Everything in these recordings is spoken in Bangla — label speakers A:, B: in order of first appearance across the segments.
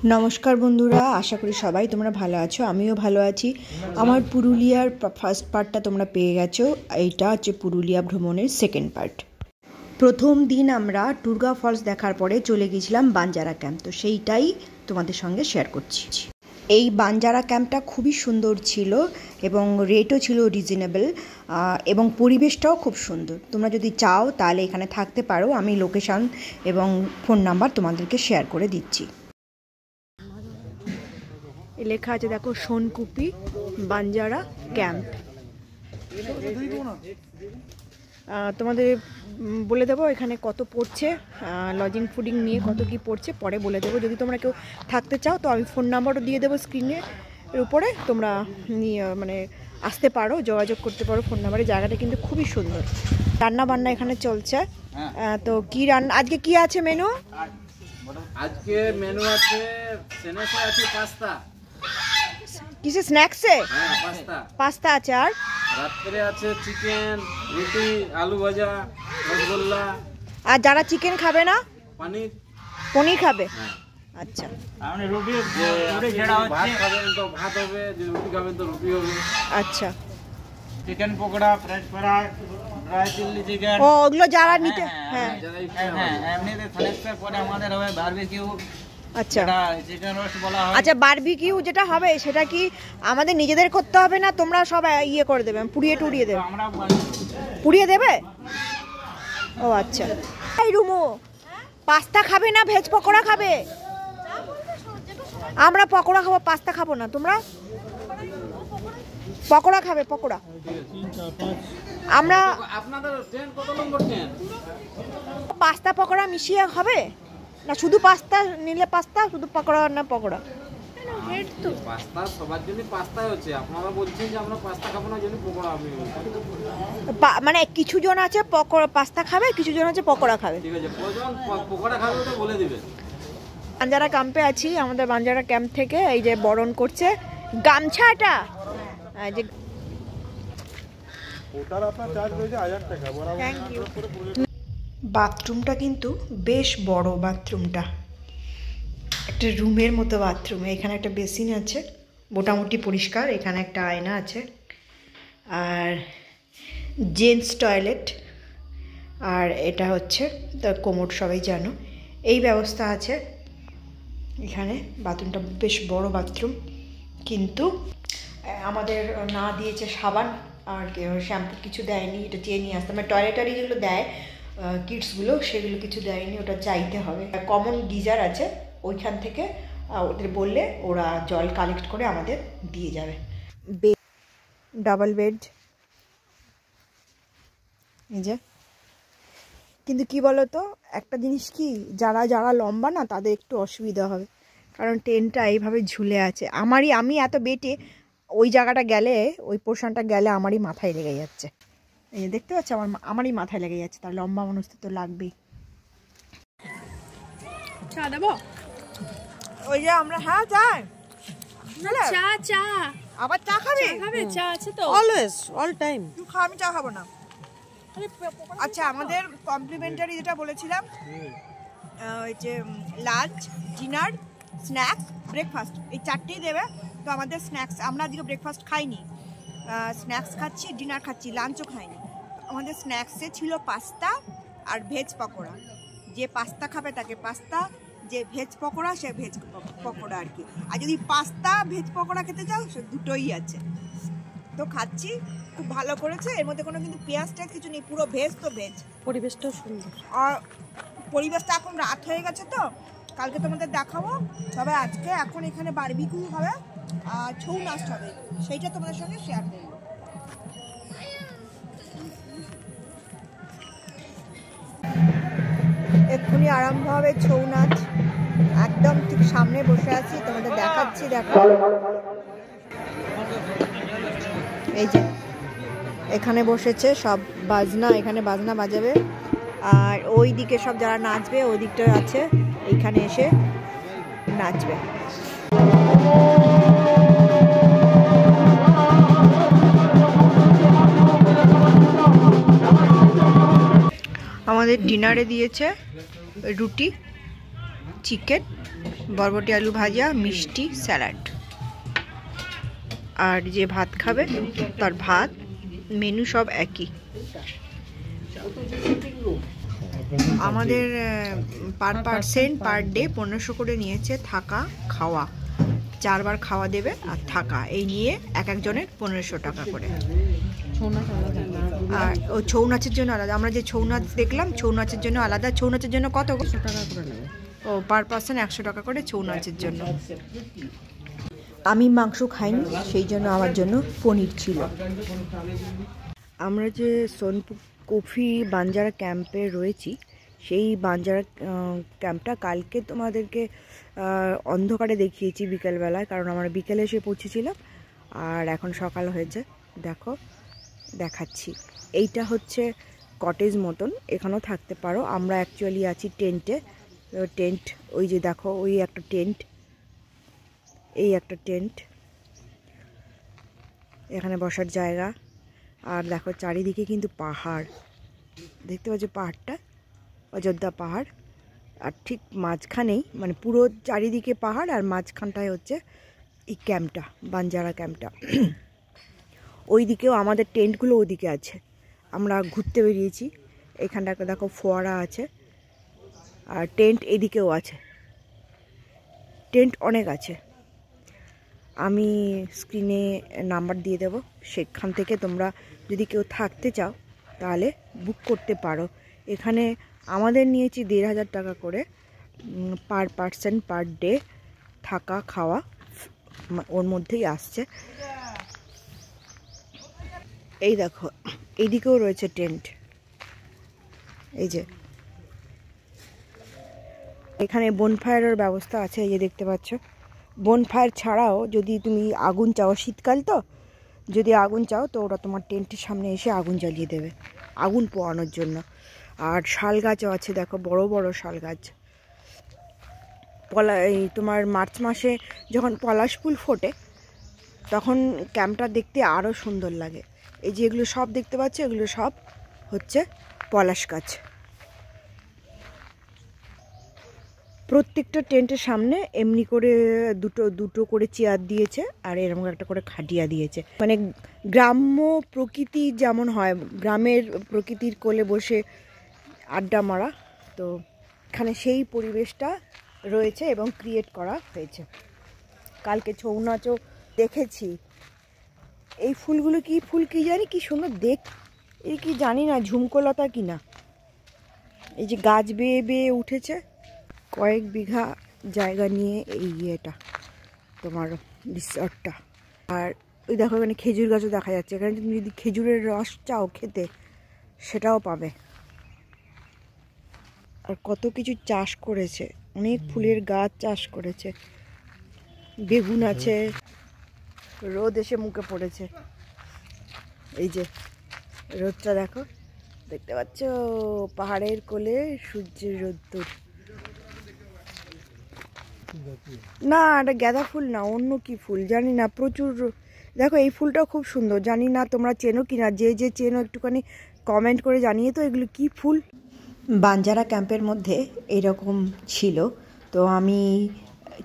A: नमस्कार बंधुरा आशा करी सबाई तोमरा भालो आछो आमिओ भालो आछि। आमार पुरुलियार फार्स्ट पार्टटा तोमरा पेये गेछो। एइटा हच्छे पुरुलिया भ्रमणेर सेकेंड पार्ट। प्रथम दिन आमरा टुरगा फल्स देखार परे चले गेछिलाम बानजारा कैम्प, तो सेइटाई तोमादेर संगे शेयर करछि। এই বানজারা ক্যাম্পটা খুবই সুন্দর ছিল এবং রেটও ছিল রিজনেবল এবং পরিবেশটাও খুব সুন্দর। তোমরা যদি চাও তাহলে এখানে থাকতে পারো। আমি লোকেশন এবং ফোন নাম্বার তোমাদেরকে শেয়ার করে দিচ্ছি। লেখা আছে দেখো সোনকুপি বানজারা ক্যাম্প। তোমাদের বলে দেবো এখানে কত পড়ছে, লজিং ফুডিং নিয়ে কত কি পড়ছে পরে বলে দেবো। যদি তোমরা কেউ থাকতে চাও তো আমি ফোন নাম্বারও দিয়ে দেবো স্ক্রিনের উপরে, তোমরা মানে আসতে পারো, যোগাযোগ করতে পারো ফোন নাম্বারে। জায়গাটা কিন্তু খুবই সুন্দর। রান্না বান্না এখানে চলছে। তো কি রান্না আজকে কি আছে মেনু?
B: আজকে মেনু আছে স্ন্যাক্সে আছে পাস্তা।
A: কিসে স্ন্যাক্সে?
B: হ্যাঁ পাস্তা। পাস্তা
A: আছে। আর
B: রাত্রে আছে চিকেন, রুটি, আলু ভাজা, রসগোল্লা।
A: আর যারা চিকেন খাবে না পনির খাবে। আচ্ছা
B: মানে রুটি যেটা হচ্ছে ভাত খাবেন তো ভাত হবে, যদি রুটি খাবেন তো রুটি হবে।
A: আচ্ছা
B: chicken pakora, French fry, dry chilli chicken.
A: ও ওগুলো যারা নিতে হ্যাঁ
B: হ্যাঁ এমনিতে স্ন্যাক্সের পরে আমাদের হবে বারবিকিউ।
A: আচ্ছা
B: চিকেন রোস্ট বলা হয়।
A: আচ্ছা বারবিকিউ যেটা হবে সেটা কি আমাদের নিজেদের করতে হবে না তোমরা সব ইয়ে করে দেবে, পুড়িয়ে দেবে?
B: আমরা
A: পুড়িয়ে দেবে। ও আচ্ছা। এই রুমু পাস্তা খাবে না ভেজ পকোড়া খাবে? আমরা পকোড়া খাবো, পাস্তা খাবো না। তোমরা পকোড়া খাবে? পকোড়া আমরা
B: আপনাদের ট্রেন কত নম্বর ট্রেন?
A: পাস্তা পকোড়া মিশিয়ে হবে না শুধু পাস্তা নিলে পাস্তা, শুধু পকোড়া না পকোড়া?
B: তো পাস্তা সবার জন্য পাস্তাই হচ্ছে, আপনারা বলছেন যে আমরা পাস্তা খাবো না জন্য পকোড়া হবে।
A: মানে কিছু জন আছে পকোড়া পাস্তা খাবে, কিছু জন আছে পকোড়া খাবে।
B: ঠিক আছে, কজন পকোড়া খাবে তো বলে দিবেন।
A: বানজারা ক্যাম্পে আছি, আমাদের বানজারা ক্যাম্প থেকে এই যে বরণ করছে গামছাটা। এই যে ওটার আপনার চার্জ হয়েছে 1000 টাকা বরাবর। Thank you. বাথরুমটা কিন্তু বেশ বড়। বাথরুমটা একটা রুমের মতো বাথরুম। এখানে একটা বেসিন আছে, মোটামুটি পরিষ্কার। এখানে একটা আয়না আছে আর জেন্টস টয়লেট। আর এটা হচ্ছে তার কোমোড, সবাই জানো। এই ব্যবস্থা আছে এখানে। বাথরুমটা বেশ বড় বাথরুম, কিন্তু আমাদের না দিয়েছে সাবান আর শ্যাম্পু, কিছু দেয়নি। এটা চেয়ে নিয়ে আসতে মানে টয়লেটারি যেগুলো দেয় কিডসগুলো সেগুলো কিছু দেয়নি, ওটা চাইতে হবে। কমন গিজার আছে, ওইখান থেকে ওদের বললে ওরা জল কালেক্ট করে আমাদের দিয়ে যাবে। ডাবল বেড এই যে। কিন্তু কি বলতো একটা জিনিস কি, যারা যারা লম্বা না তাদের একটু অসুবিধা হবে, কারণ ট্রেনটা এইভাবে ঝুলে আছে। আমি এত বেটে ওই জায়গাটা গেলে, ওই পোর্শনটা গেলে আমারই মাথায় লেগে যাচ্ছে। এই যে দেখতে পাচ্ছ আমারই মাথায় লেগে যাচ্ছে, তার লম্বা মানুষ তো লাগবেই। চা দেবো? ওই যে আমরা হ্যাঁ যাই চা চা আবার চা খাবে? চা আছে তো অলওয়েজ অল টাইম। তুই খা, আমি চা খাবো না। আচ্ছা আমাদের কমপ্লিমেন্টারি যেটা বলেছিলাম, ওই যে লাঞ্চ, ডিনার, স্ন্যাক্স, ব্রেকফাস্ট, এই চারটেই দেবে। তো আমাদের স্ন্যাক্স, আমরা আজকে ব্রেকফাস্ট খাইনি, স্ন্যাক্স খাচ্ছি, ডিনার খাচ্ছি, লাঞ্চও খাইনি। আমাদের স্ন্যাক্সে ছিল পাস্তা আর ভেজ পকোড়া। যে পাস্তা খাবে তাকে পাস্তা, যে ভেজ পকোড়া সে ভেজ পকোড়া আর কি। আর যদি পাস্তা ভেজ পকোড়া খেতে চাও সে দুটোই আছে। তো খাচ্ছি, খুব ভালো করেছে। এর মধ্যে কোনো কিন্তু পেঁয়াজটা কিছু নেই, পুরো ভেজ। তো ভেজ, পরিবেশটাও সুন্দর। আর পরিবেশটা এখন রাত হয়ে গেছে, তো কালকে তোমাদের দেখাবো। তবে আজকে এখন এখানে বারবিকিউ হবে আর ছৌ নাচ হবে, সেইটা তোমাদের সঙ্গে শেয়ার করবো। এক্ষুনি আরম্ভ হবে ছৌ নাচ। একদম ঠিক সামনে বসে আছি, তোমাদের দেখাচ্ছি। দেখো এই যে এখানে বসেছে সব বাজনা, এখানে বাজনা বাজাবে। আর ওই দিকে সব যারা নাচবে ওই দিকটা আছে, এইখানে এসে নাচবে। আমাদের ডিনারে দিয়েছে রুটি, চিকেন বরবটি আলু ভাজা, মিষ্টি, স্যালাড। আর যে ভাত খাবে তার ভাত, মেনু সব একই। আমাদের পার পার্সন পার ডে 1500 করে নিয়েছে, থাকা খাওয়া, 4 বার খাওয়া দেবে আর থাকা, এই নিয়ে এক একজনের 1500 টাকা করে। আর ও ছৌ নাচের জন্য আলাদা, আমরা যে ছৌ নাচ দেখলাম ছৌ নাচের জন্য আলাদা। ছৌ নাচের জন্য কত টাকা করে নেবে? ও পার পার্সন 100 টাকা করে ছৌ নাচের জন্য। আমি মাংস খাইনি, সেই জন্য আমার জন্য পনির ছিল। আমরা যে সোনপুর কফি বাঞ্জারা ক্যাম্পে রয়েছি, সেই বাঞ্জারা ক্যাম্পটা কালকে তোমাদেরকে অন্ধকারে দেখিয়েছি বিকেলবেলায়, কারণ আমরা বিকেলে এসে পৌঁছেছিলাম আর এখন সকাল হয়েছে। দেখো দেখাচ্ছি, এইটা হচ্ছে কটেজ মতন, এখানেও থাকতে পারো। আমরা অ্যাকচুয়ালি আছি টেন্টে। টেন্ট ওই যে দেখো, ওই একটা টেন্ট, এই একটা টেন্ট, এখানে বসার জায়গা। আর দেখো চারিদিকে কিন্তু পাহাড়, দেখতে পাচ্ছ পাহাড়টা, অযোধ্যা পাহাড়। আর ঠিক মাঝখানেই, মানে পুরো চারিদিকে পাহাড় আর মাঝখানটায় হচ্ছে এই ক্যাম্পটা, বাঞ্জারা ক্যাম্পটা। ওই দিকেও আমাদের টেন্টগুলো ওদিকে আছে। আমরা ঘুরতে বেরিয়েছি, এখানটা দেখো ফোয়ারা আছে, আর টেন্ট এদিকেও আছে, টেন্ট অনেক আছে। আমি স্ক্রিনে নাম্বার দিয়ে দেব, সেখান থেকে তোমরা যদি কেউ থাকতে চাও তাহলে বুক করতে পারো। এখানে আমাদের নিয়েছি 1500 টাকা করে পার পার্সন পার ডে, থাকা খাওয়া ওর মধ্যেই আসছে। এই দেখো এইদিকেও রয়েছে টেন্ট, এই যে এখানে বনফায়ারের ব্যবস্থা আছে, এই যে দেখতে পাচ্ছ। বনফায়ার ছাড়াও যদি তুমি আগুন চাও, শীতকাল তো, যদি আগুন চাও তো ওরা তোমার টেন্টের সামনে এসে আগুন জ্বালিয়ে দেবে আগুন পোয়ানোর জন্য। আর শাল গাছও আছে, দেখো বড় বড় শাল গাছ। এই তোমার মার্চ মাসে যখন পলাশ ফুল ফোটে তখন ক্যাম্পটা দেখতে আরও সুন্দর লাগে। এই যে এগুলো সব দেখতে পাচ্ছ, এগুলো সব হচ্ছে পলাশ গাছ। প্রত্যেকটা টেন্টের সামনে এমনি করে দুটো দুটো করে চেয়ার দিয়েছে, আর এরকম একটা করে খাটিয়া দিয়েছে। মানে গ্রাম্য প্রকৃতি যেমন হয়, গ্রামের প্রকৃতির কোলে বসে আড্ডা মারা, তো এখানে সেই পরিবেশটা রয়েছে এবং ক্রিয়েট করা হয়েছে। কালকে ছৌ নাচও দেখেছি। এই ফুলগুলো কি ফুল কি জানি, কি সুন্দর দেখ, এই কি জানি না, ঝুমকোলতা কি না। এই যে গাছ বেয়ে বেয়ে উঠেছে, কয়েক বিঘা জায়গা নিয়ে এই ইয়েটা তোমার রিসর্টটা। আর ওই দেখো এখানে খেজুর গাছও দেখা যাচ্ছে, এখানে তুমি যদি খেজুরের রস চাও খেতে সেটাও পাবে। আর কত কিছু চাষ করেছে, অনেক ফুলের গাছ চাষ করেছে, বেগুন আছে। রোদ এসে মুখে পড়েছে, এই যে রোদটা দেখো, দেখতে পাচ্ছ পাহাড়ের কোলে সূর্যের রোদ্দুর। না এটা গাঁদা ফুল না, অন্য কি ফুল জানি না, প্রচুর। দেখো এই ফুলটাও খুব সুন্দর, জানি না তোমরা চেনো কিনা, যে যে চেনো একটুখানি কমেন্ট করে জানিয়ে তো এগুলো কি ফুল। বাঞ্জারা ক্যাম্পের মধ্যে এরকম ছিল, তো আমি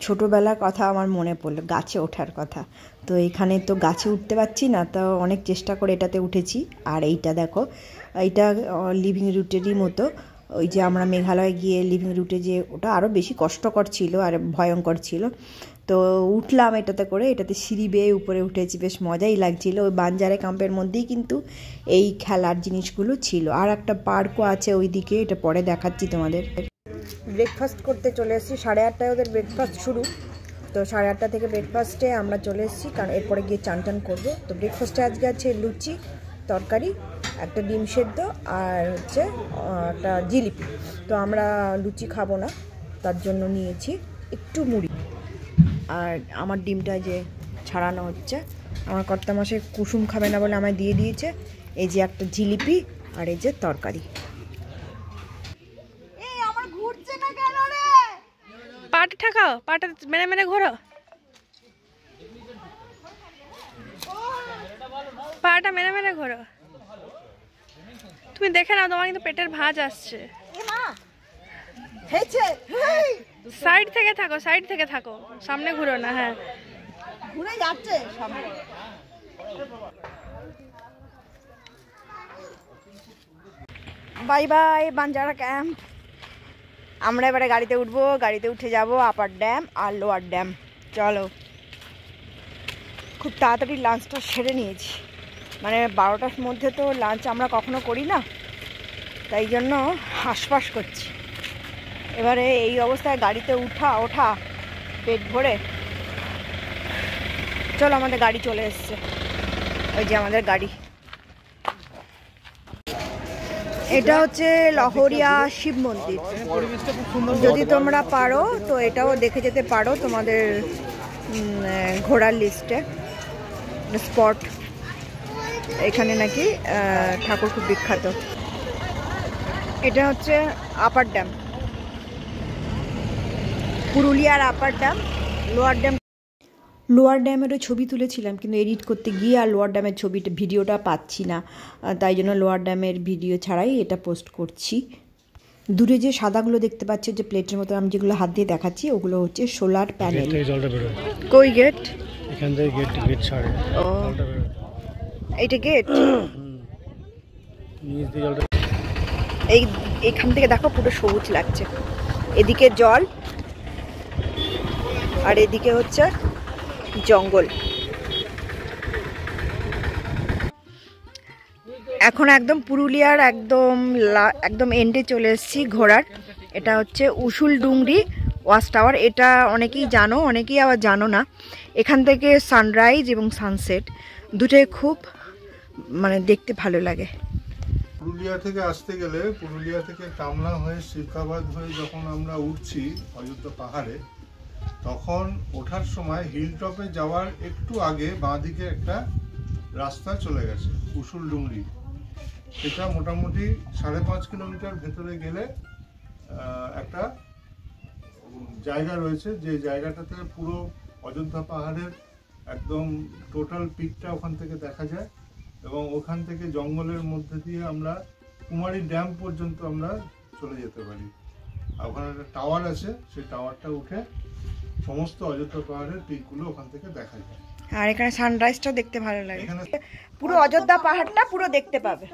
A: ছোটোবেলার কথা আমার মনে পড়লো, গাছে ওঠার কথা। তো এখানে তো গাছে উঠতে পারছি না, তো অনেক চেষ্টা করে এটাতে উঠেছি। আর এইটা দেখো, এইটা লিভিং রুটেরই মতো। ওই যে আমরা মেঘালয় গিয়ে লিভিং রুটে, যে ওটা আরও বেশি কষ্টকর ছিল আর ভয়ঙ্কর ছিল, তো উঠলাম এটাতে করে, এটাতে সিঁড়ি বেয়ে উপরে উঠেছি, বেশ মজাই লাগছিল। ওই বাঞ্জারা ক্যাম্পের মধ্যেই কিন্তু এই খেলার জিনিসগুলো ছিল। আর একটা পার্কও আছে ওইদিকে, এটা পরে দেখাচ্ছি তোমাদের। ব্রেকফাস্ট করতে চলে এসেছি, 8:30টায় ওদের ব্রেকফাস্ট শুরু, তো 8:30 থেকে ব্রেকফাস্টে আমরা চলে এসেছি, কারণ এরপরে গিয়ে চান টান করবো। তো ব্রেকফাস্টে আজকে আছে লুচি, তরকারি, একটা ডিম সেদ্ধ আর হচ্ছে একটা জিলিপি। তো আমরা লুচি খাবো না, তার জন্য নিয়েছি একটু মুড়ি। আর আমার ডিমটা যে ছাড়ানো হচ্ছে, আমার কর্তামশাই কুসুম খাবে না বলে আমায় দিয়ে দিয়েছে। এই যে একটা জিলিপি আর এই যে তরকারি। পাটা ঠাকাও, পাটা মেরে মেরে ঘোরো, পাটা মেরে মেরে ঘোরো। তুমি দেখে নাও, তোমার কিন্তু পেটের ভাঁজ আসছে।
C: সাইড থেকে থাকো, সামনে ঘুরো না। হ্যাঁ
A: ঘুরে যাচ্ছে সামনে। Bye bye Banjara camp. আমরা এবারে গাড়িতে উঠবো, গাড়িতে উঠে যাব আপার ড্যাম আর লোয়ার ড্যাম। চলো, খুব তাড়াতাড়ি লাঞ্চটা সেরে নিয়েছি, মানে 12টার মধ্যে তো লাঞ্চ আমরা কখনো করি না, তাই জন্য হাঁসফাঁস করছি। এবারে এই অবস্থায় গাড়িতে ওঠা পেট ভরে। চলো, আমাদের গাড়ি চলে এসছে, ওই যে আমাদের গাড়ি। এটা হচ্ছে লহরিয়া শিব মন্দির। যদি তোমরা পারো তো এটাও দেখে যেতে পারো তোমাদের ঘোরার লিস্টে স্পট। এখানে নাকি ঠাকুর খুব বিখ্যাত। এটা হচ্ছে আপার ড্যাম, পুরুলিয়ার আপার ড্যাম। লোয়ার ড্যামেরও ছবি তুলেছিলাম, কিন্তু এডিট করতে গিয়ে আর লোয়ার ড্যামের ভিডিওটা পাচ্ছি না, তাই জন্য লোয়ার ড্যামের ভিডিও ছাড়াই এটা পোস্ট করছি। দূরে যে সাদাগুলো দেখতে পাচ্ছে, যে প্লেটের মতো আমি যেগুলো হাত দিয়ে দেখাচ্ছি, ওগুলো হচ্ছে সোলার প্যানেল। কই গেট? এখান থেকে গেট ছাড়ে। ও, এইটা গেট। এইখান থেকে দেখো পুরো সবুজ লাগছে, এদিকে জল আর এদিকে হচ্ছে জঙ্গল। এখন একদম পুরুলিয়ার একদম এন্ডে চলে এসেছি ঘোরার। এটা হচ্ছে উসুল ডুংরি ওয়াচ টাওয়ার। এটা অনেকেই জানো, অনেকেই আবার জানো না। এখান থেকে সানরাইজ এবং সানসেট দুটোই খুব মানে দেখতে ভালো লাগে।
D: পুরুলিয়া থেকে আসতে গেলে, পুরুলিয়া থেকে কামলা হয়ে শিবকাবাদ হয়ে যখন আমরা উঠছি অযোধ্যা পাহাড়ে, তখন ওঠার সময় হিল টপে যাওয়ার একটু আগে বাঁদিকে একটা রাস্তা চলে গেছে উসুল ডুংরি। সেটা মোটামুটি 5.5 কিলোমিটার ভেতরে গেলে একটা জায়গা রয়েছে, যে জায়গাটাতে পুরো অযোধ্যা পাহাড়ের একদম টোটাল পিকটা ওখান থেকে দেখা যায়, এবং ওখান থেকে জঙ্গলের মধ্যে দিয়ে আমরা কুমারী ড্যাম পর্যন্ত আমরা চলে যেতে পারি। ওখানে একটা টাওয়ার আছে, সেই টাওয়ারটা উঠে সমস্ত অযোধ্যা পাহাড়ের পিকগুলো ওখান থেকে দেখা যায়।
A: আর এখানে সানরাইজটাও দেখতে ভালো লাগে, পুরো অযোধ্যা পাহাড়টা পুরো দেখতে পাবে।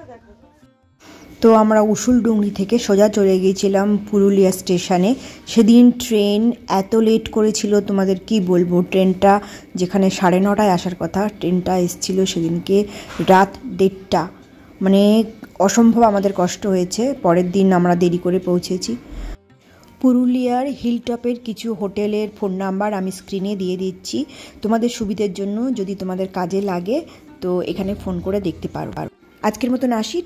A: তো আমরা উসুল ডুংরি থেকে সোজা চলে গিয়েছিলাম পুরুলিয়া স্টেশনে। সেদিন ট্রেন এত লেট করেছিল, তোমাদের কি বলবো। ট্রেনটা যেখানে 9:30টায় আসার কথা, ট্রেনটা এসেছিল সেদিনকে রাত 1:30টা। মানে অসম্ভব আমাদের কষ্ট হয়েছে। পরের দিন আমরা দেরি করে পৌঁছেছি। পুরুলিয়ার হিলটপের কিছু হোটেলের ফোন নাম্বার আমি স্ক্রিনে দিয়ে দিচ্ছি তোমাদের সুবিধার জন্য, যদি তোমাদের কাজে লাগে তো এখানে ফোন করে দেখতে পারো। আজকের মতন আসি।